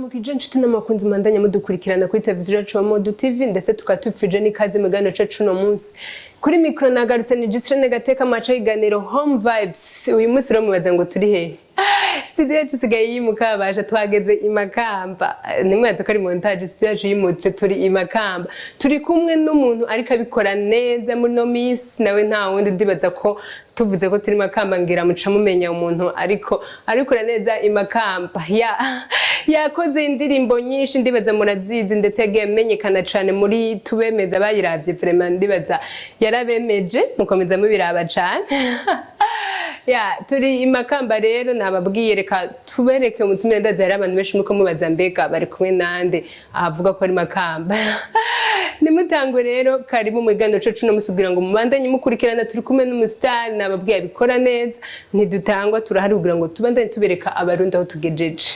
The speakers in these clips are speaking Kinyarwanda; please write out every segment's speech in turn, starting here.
Turaramukije inshuti n'amakunzi mandanya mudukurikirana kuri televiziyo yacu HOMEWOOD TV ndetse tukatupfije n'ikaze mu gano cacu no munsi. Kuri micro nagarutse ni Gisirene gateka maca iganiro Home Vibes. Uyu munsi ro mubaza ngo turi he? Studio tusigaye yimuka baje twageze imakamba. Nimwaza ko ari montage studio yacu yimutse turi imakamba. Turi kumwe n'umuntu ariko abikora neza muri no miss nawe nta wundi ndibaza ko tuvuze ko turi makamba ngira muca mumenya umuntu ariko neza imakamba yakoze indirimbo nyinshi ndibaza murazizi ndetse yagiye amenyekana cyane muri tubemeza bayiravye vraiment ndibaza yarabemeje mukomeza mubiraba cyane turi imakamba rero nababwiye reka tubereke umutumire ndaza yari abantu benshi muko mubaza mbega bari kumwe nande avuga ko ari makamba nimutango rero karibu mu gano cacu no musubira ngo mubandanye mukurikirana turi kumwe n'umustar nababwiye abikora neza ntidutangwa turahari kugira ngo tubandanye tubereka abarundi aho tugejeje.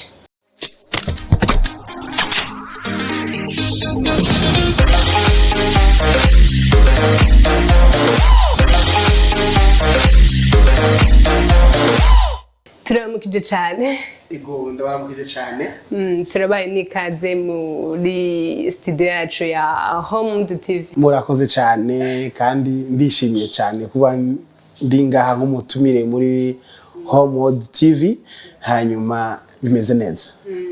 Turamukije cyane. Ego ndabaramukije cyane. Turabaye nikaze muri studio yacu ya HOMEWOOD TV. Murakoze cyane kandi mbishimiye cyane kuba ndingaha nk'umutumire muri HOMEWOOD TV hanyuma bimeze neza.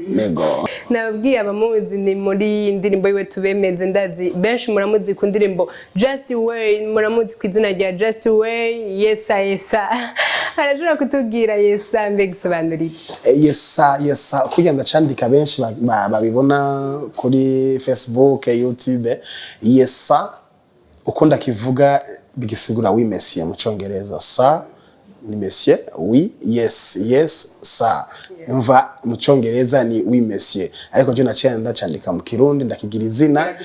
Nego. Nababwiye abamuzi ni muri indirimbo yiwe tubemeze ndazi benshi muramuzi ku ndirimbo Just Way muramuzi ku izina rya Just Way Yesa. Arashobora kutubwira Yesa mbega isobanura Yesa kugenda candika benshi babibona kuri Facebook, YouTube. Yesa uko ndakivuga bigisigura oui monsieur mu Congereza sa ni monsieur oui yes sa umva mu Congereza ni oui monsieur ariko je naciye ndacandika mu Kirundi ndakigira izina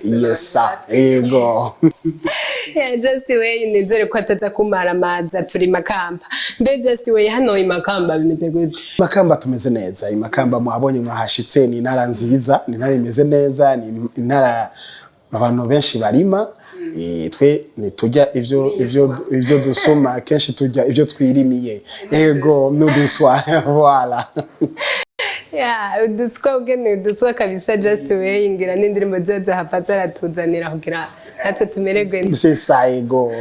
Yesa ego. Just Way nizere ko ataza kumara amaza turi makamba mbe Just Way hano imakamba bimeze gute? Makamba tumeze neza imakamba muhabonye mwahashitse ni intara nziza ni intara imeze neza ni intara abantu benshi barima twe nitujya ivyo dusoma kenshi tujya ivyo twirimiye ego nuduswa voilà uduswa kabisa Just Way ngira n'indirimbo zaza hafatsa ratuzanira kugira natwe tumererwe neza ego.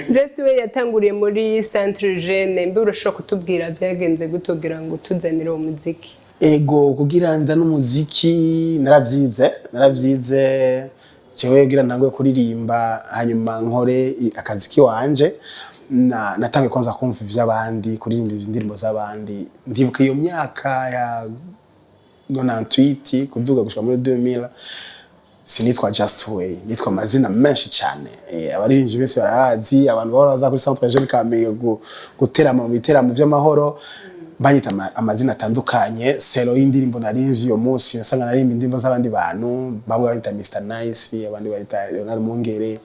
Just Way yatanguriye muri Centre Jeune mbe urashobora kutubwira byagenze gutogira ngo tuzanire umuziki? Ego kugira nza n'umuziki naravyize cewe gira ntangwe kuririmba hanyuma nkore akazi kiwanje natangiye kwanza kumva ivy'abandi kuririmba indirimbo z'abandi ndibuka iyo myaka ya 98 kuduga gushika muri 2000 sinitwa Just Way nitwa amazina menshi cyane abaririmbyi bese barahazi abantu bahora baza kuri Centre Jeune Kamenge guterama mu biteramo by'amahoro banyita amazina atandukanye sero y'indirimbo narimvye iyo munsi nasanga narimba indirimbo z'abandi bantu bamwe bayita Mr Nice abandi bayita Leonard Mungere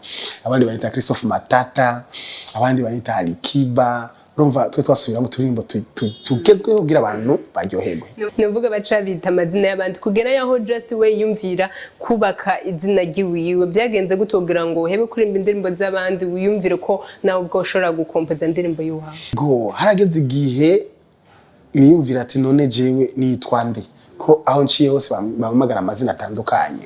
abandi bayita Christophe Matata abandi bayita Alikiba urumva twe twasubira mu turimbo tugezweho kugira abantu baryoherwe. Nuvuga baca bita amazina y'abandi kugera yaho Just Way yumvira kubaka izina giwiwe byagenze gutogira ngo hebe kurimba indirimbo z'abandi wiyumvire ko nawe ubwo ushobora gukompoza indirimbo y'uwawe? Go harageze igihe niyumvira ati none jewe nitwa nde ko aho nciye hose bamamagara amazina atandukanye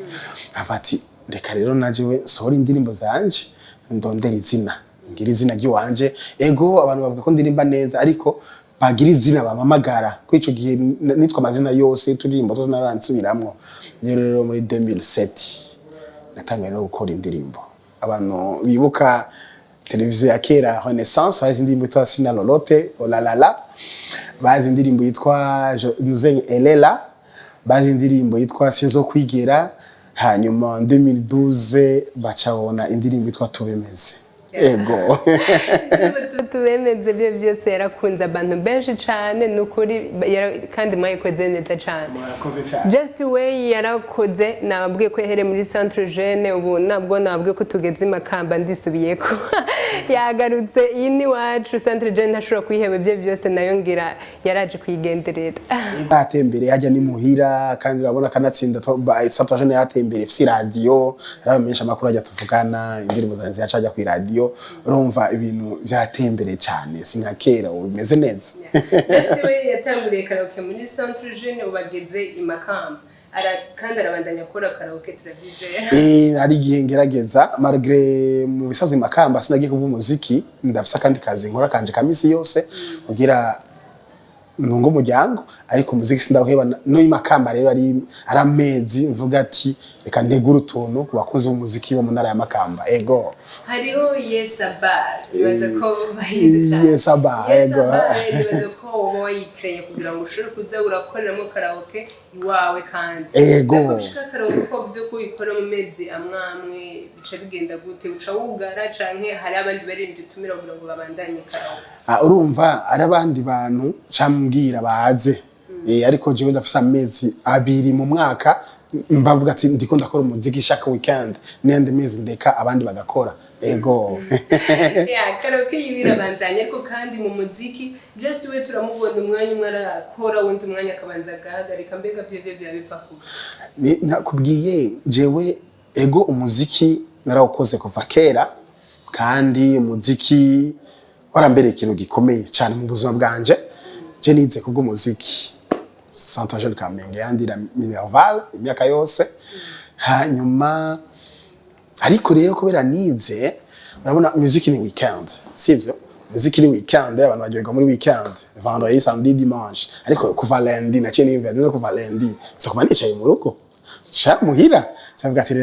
afati reka rero najewe sohora indirimbo zanje ndondera izina ngira izina giwanje ego abantu bavuga ko ndirimba neza ariko bagira izina bamamagara ko ico gihe nitwa amazina yose turirimbo tozo naransubiramwo rero muri 2007 natangiye no gukora indirimbo abantu bibuka televiziyo ya kera Renaissance bazi indirimbo yitwa Sina Lolote olalala bazi indirimbo yitwa Nuzeng Elela bazi indirimbo yitwa Sinzo kwigera hanyuma 2012 bacabona indirimbo yitwa Tubemeze ego. Tubemeze byo byose yarakunze abantu benshi cyane nukuri kandi mwayikoze neza cyane. Just Way yarakoze nababwiye ko yahere muri Centre Jeune ubu nabwo nababwiye ko tugeze imakamba ndisubiyeko yagarutse ini wacu Centre Jeune ntashobora kwiheba byo byose nayo ngira yaraje kwigenderera batembere hajya ni muhira kandi urabona kanatsinda Centre Jeune yatembere fisi radio aramenyesha makuru ajya tuvugana indirimbo zanze yacaje ku radio studio urumva ibintu byaratembere cyane sinka kera ubimeze neza. Just we yatanguriye karaoke muri Centre Jeune ubageze imakamba kandi arabandanya akora karaoke turabyizera. Ari gihe ngerageza malgré mu bisazo imakamba sinagiye kuba umuziki ndafisa kandi kazi nkora kanje kamisi yose kugira nungo umuryango ariko umuziki sindawuheba no imakamba rero ari amezi mvuga ati reka ntegura utuntu ku bakunzi b'umuziki bo mu ntara ya Makamba ego hariho Yesa bar bibaza ko bahinduka Yesa bar ego bibaza ko wayikreye kugira ngo ushobore kuza urakoreramo karaoke iwawe kandi ego ushaka karaoke ko byo kuyikora mu mezi amwamwe bica bigenda gute uca wugara canke hari abandi barindi tumira kugira ngo babandanye karaoke urumva ari abandi bantu cambwira baze ariko jewe ndafisa amezi abiri mu mwaka mbavuga ati ndiko ndakora umuziki shaka weekend nende mezi ndeka abandi bagakora ego karaoke yibira bandanye ariko kandi mu muziki just we turamubona umwanya umwe arakora wundi umwanya akabanza gahagarika mbega byo biva ku nakubwiye jewe ego umuziki narawukoze kuva kera kandi umuziki warambereye ikintu gikomeye cyane mu buzima bwanje je nize kubw'umuziki Centre Jeune Kamenge yandira Minerval imyaka yose hanyuma ariko rero kubera nize urabona muziki ni weekend sivyo muziki ni weekend abantu bagiye muri weekend vendredi samedi dimanche ariko kuva lundi na cheni invende no kuva lundi so kuba nicaye mu rugo sha muhira cyangwa ati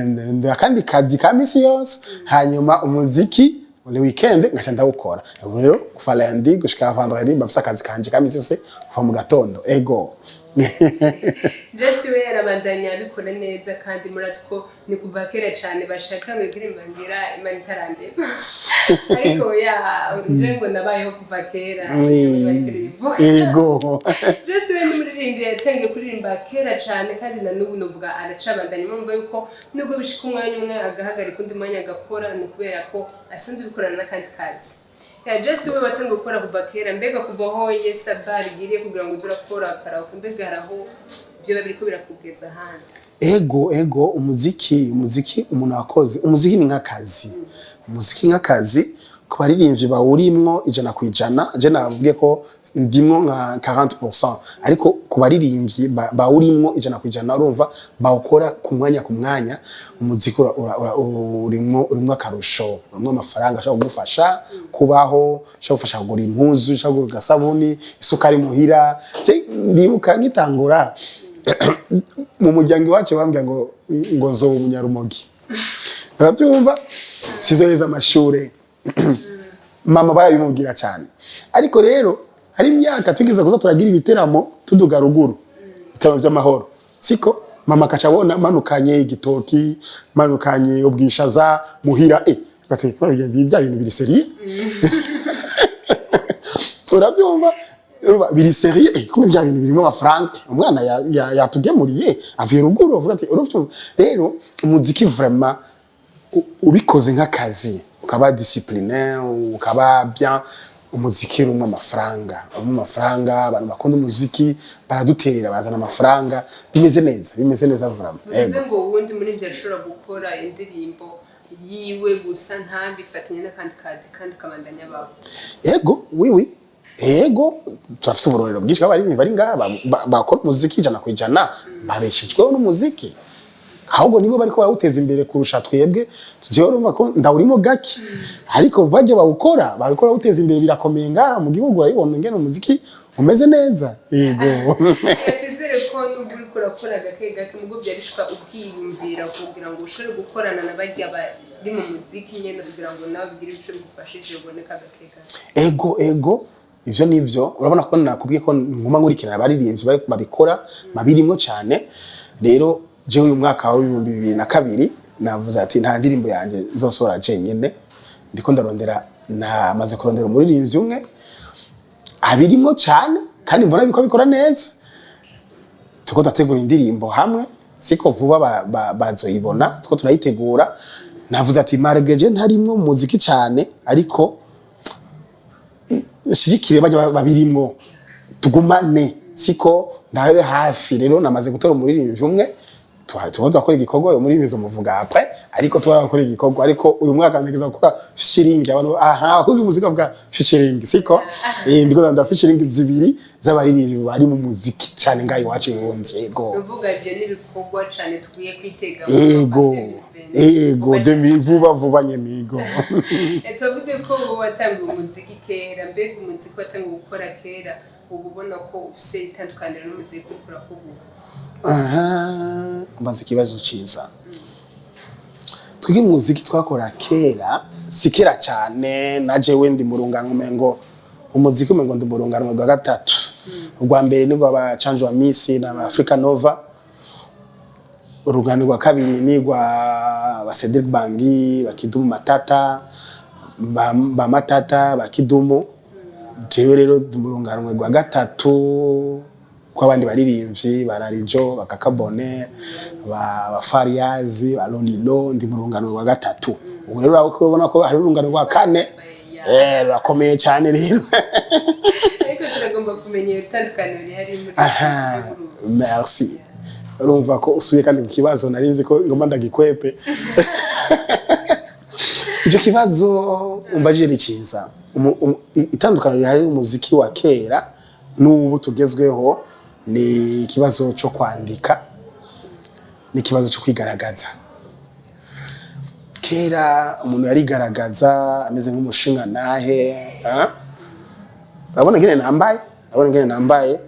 kandi kazi kamisi yose hanyuma umuziki le weekend ngacha ndawukora rero kuva lundi gushika vendredi bafisa akazi kanje kamisi yose kuva mu gatondo ego just we yarabandanya abikora neza kandi murazi ko ni kuva kera cyane bashaka ngo igirimbangira imana itarande ariko ngo nabayeho kuva kera ego just we n'umuririmbyi yatangiye kuririmba kera cyane kandi na n'ubu novuga aracabandanya mumva yuko nubwo bishika umwanya umwe agahagarika undi mwanya agakora ni kubera ko asanzwe bikorana n'akandi kazi just we watangiye gukora kuva kera mbega kuva aho Yesa bar igiriye kugira ngo uzurakora karaoke mbega haraho byo babiri ko birakugeza ahandi ego umuziki umuntu wakoze umuziki ni nk'akazi umuziki nk'akazi ku baririmbyi bawurimwo 100% je navuge ko ndimwo nka 40% ariko ku baririmbyi bawurimwo 100% urumva bawukora ku mwanya umuziki urimwo akarusho urimwo amafaranga ashaka kugufasha kubaho ashaka gufasha kugura impuzu ashaka kugura gasabuni isukari muhira ndibuka ngitangura mu muryango wacu bambya ngo zo umunyarumogi urabyumva sizoheza amashure mama barabimubwira cyane ariko rero hari imyaka tugeze kuza turagira ibiteramo tuduga ruguru ibiteramo by'amahoro siko mama akacabona manukanye igitoki manukanye ubwishaza muhira bati bya bintu biri serie urabyumva biri serie kumwe bya bintu birimo amafaranga umwana yatugemuriye avuye ruguru avuga ati urufite rero umuziki vraiment ubikoze nk'akazi ukaba disciplinaire ukaba bien umuziki rumwe amafaranga abantu bakunda umuziki baraduterera bazana amafaranga bimeze neza vraiment bivuze ngo ubundi muri byo ashobora gukora indirimbo yiwe gusa ntabifatanye n'akandi kazi kandi kabandanya babo ego turafite uburorero bwinshi bari ngaha bakora umuziki 100% babeshejweho n'umuziki ahubwo nibo bariko bawuteza imbere kurusha twebwe jewe urumva ko ndawurimo gake ariko bajye bawukora bariko bawuteza imbere birakomeye ngaha mu gihugu urabibona ngene umuziki umeze neza yego yatizere ko nubwo uriko urakora gake mugo byarishwa ubwiyumvira kugira ngo ushobore gukorana n'abajya bari mu muziki nyene kugira ngo nawe bigire ico bigufashije uboneka gake ego ivyo nivyo urabona ko nakubwiye ko nguma nkurikirana abaririmbyi babikora babirimo cyane rero jewe uyu mwaka wa 2022 navuze ati nta ndirimbo yanje nzosora jenyene ndiko ndarondera namaze kurondera umuririmbyi umwe abirimo cyane kandi mbona biko bikora neza tuko dategura indirimbo hamwe siko vuba bazoyibona tuko turayitegura navuze ati margeje ntarimwo muziki cyane ariko shirikire bajya babirimo tugumane siko ndabe hafi rero namaze gutora umuririmbyi umwe turakora igikorwa muri bizo muvuga après ariko turakora igikorwa ariko uyu mwaka ntegeza gukora featuring abantu akoze umuziki bwa featuring siko ndiko ndanda featuring zibiri z'abaririmbi bari mu muziki cyane ngayi wacu Burundi yego uvuga je n'ibikorwa cyane tugiye kwitega yego vuba nyemigo tuvuze ko watanga umuziki kera mbega umuziki watanga gukora kera ubu ubona ko ufise itandukaniro n'umuziki ukora kubu mbaza ikibazo ciza twige umuziki twakora kera sikira cyane naje wendi murungano mengo umuziki umengo ndi murungano rwa gatatu rwa mbere nibwo abacanje wa Miss na Africa Nova urugano rwa kabiri ni rwa Cedric Bangi bakidumu matata ba matata bakidumu jewe rero murungano rwa gatatu kwa abandi baririmbyi bararijo bakakabone ba Fariazi ba Lolilo ndi murungano rwa gatatu ubu rero urabona ko hari urungano rwa kane bakomeye cyane rero ariko turagomba kumenya itandukaniro hari muri merci urumva ko usuye kandi ku kibazo narinzi ko ngomba ndagikwepe icyo kibazo umbaje ni cyiza itandukaniro hari umuziki wa kera n'ubu tugezweho ni ikibazo cyo kwandika ni ikibazo cyo kwigaragaza kera umuntu yarigaragaza ameze nk'umushinga nahe abona ngene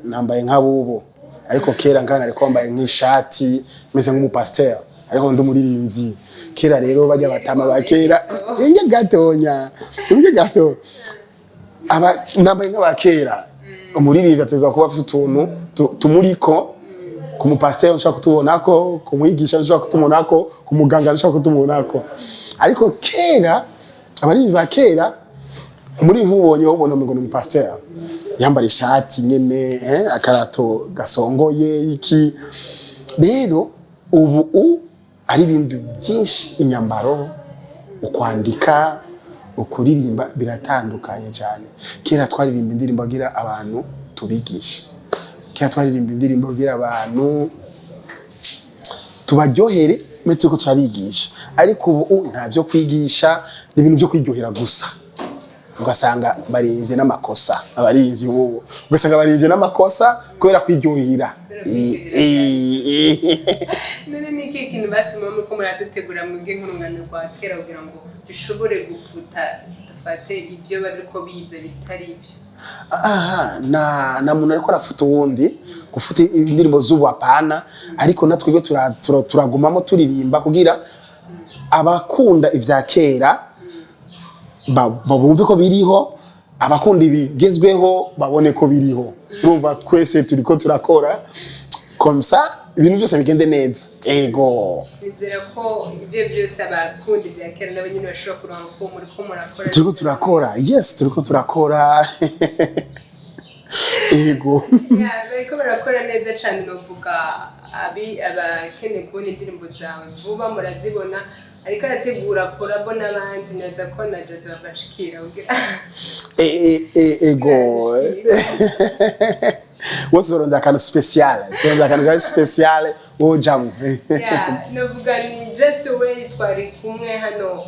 nambaye nk'abubo ariko kera ngana ariko wambaye nk'ishati meze nk'umupasteur ariko ndi umuririmbyi kera rero bajya batama bakera inge gatonya aba nambaye nk'abakera umuririmbyi atezwa kuba afite utuntu tumuriko kumupasteur nshaka kutubonako kumwigisha nshaka kutubonako kumuganga nshaka kutubonako ariko kera abari bakera muri nkubonye ubona ngo ni umupasteur yambara ishati nyene akarato gasongoye iki rero ubu ari ibintu byinshi inyambaro ukwandika ukuririmba biratandukanye cyane kera twaririmba indirimbo agira abantu tubigisha kera twaririmba indirimbo agira abantu tubaryohere metero ko turabigisha ariko ubu ntavyo kwigisha ni ibintu byo kwiryohera gusa ugasanga barivye n'amakosa abarivye ubu ugasanga barivye n'amakosa kubera kwiryohera none ni kintu basima muko muradutegura mwebwe nk'urungano rwa kera kugira ngo bishobore gufuta dufate ibyo bariko bize bitari ibyo na muntu ariko arafuta uwundi gufuta indirimbo z'ubu apana ariko natwe turagumamo turirimba kugira abakunda ivya kera babumve ko biriho abakunda ibigezweho babone ko biriho urumva twese turiko turakora comme ça ibintu byose bigende neza ego nizera ko ibyo byose abakunda ibya kera nabo nyine bashobora kuronka ko muri ko murakora turiko turakora yes turiko turakora ego bariko barakora neza cyane novuga abakeneye kubona indirimbo zawe vuba murazibona ariko arategura korabo n'abandi naza ko naje tubashikira ugira ego wozoronda akantu special wojamu novuga ni just way twari kumwe hano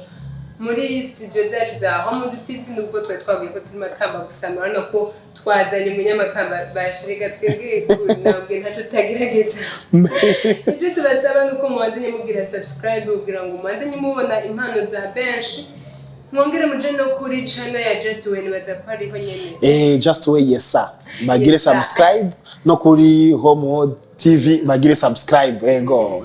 muri studio zacu za HOMEWOOD TV nubwo twagiye ko turimo kamba gusamara no ko twazanye umunyamakamba bashirega twebwe nabwe ntaco tagerageza ibyo tubasaba nuko mwandanye mugira subscribe kugira ngo mwandanye mubona impano za benshi mwongere muje no kuri channel ya Just Way nibaza ko ariho nyene Just Way Yesa bagire subscribe no kuri HOMEWOOD TV bagire subscribe ego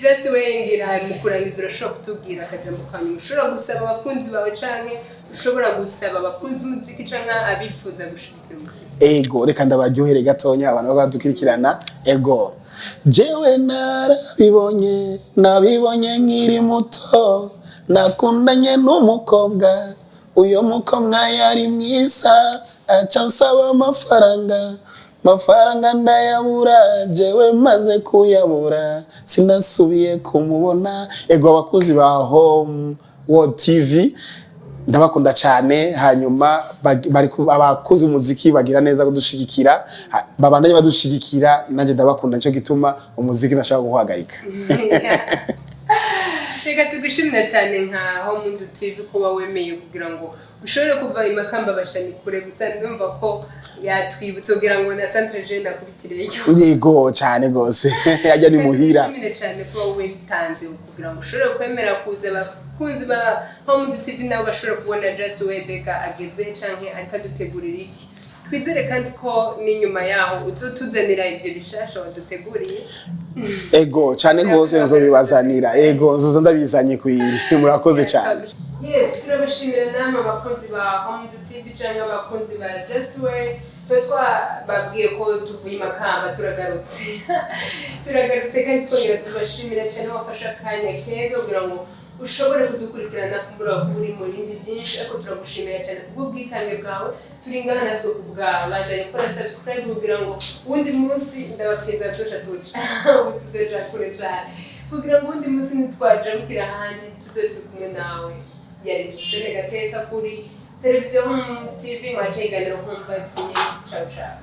Just Way ngira mukurangiza urashobora kutubwira akajambo kanyu ushobora gusaba abakunzi bawe canke ushobora gusaba abakunzi umuziki canke abipfuza gushikira umuziki ego reka ndabaryohere gatonya abantu badukurikirana ego jewe nabibonye nkiri muto nakundanye n'umukobwa uyo mukobwa yari mwiza aca nsaba amafaranga ndayabura jewe maze kuyabura sinasubiye kumubona ego abakozi ba HOMEWOOD TV ndabakunda cyane hanyuma bari abakoze umuziki bagira neza kudushigikira babandanye badushigikira nanje ndabakunda nico gituma umuziki ndashaka guhagarika reka tugushimira cyane nka HOMEWOOD TV kuba wemeye kugira ngo ushobore kuva imakamba bashani kure gusa ndumva ko yatwibutse kugira ngo na centre jeune akubitireyo yego cyane gose ajya ni muhira tugushimira cyane kuba witanze kugira ngo ushobore kwemera kuza bakunzi ba HOMEWOOD TV nabo bashobora kubona just way beka ageze canke akadutegurira iki twizere kandi ko n'inyuma yaho uzotuzanira ibyo bishasha waduteguriye ego cyane gose nzobibazanira ego nzoza ndabizanye kwiri murakoze cyane yes turabashimira namwe abakunzi ba HOMEWOOD TV cyangwa abakunzi ba just way babwiye ko tuvuye imakamba turagarutse kandi twongera tubashimira cyane wafasha akanya keza kugira ngo ushobore kudukurikirana kumbura kuri mu bindi byinshi ariko turagushimira cyane kubw'ubwitange bwawe turingana natwe kubwawe bazanye gukora subscribe kugira ngo uwundi munsi ndabafeza tuja tuzeja kure cyane kugira ngo uwundi munsi nitwajabukira ahandi tuze turi kumwe nawe yari imisore gateka kuri televiziyo HOMEWOOD TV mwaje iganiro HOMEWOOD ciao ciao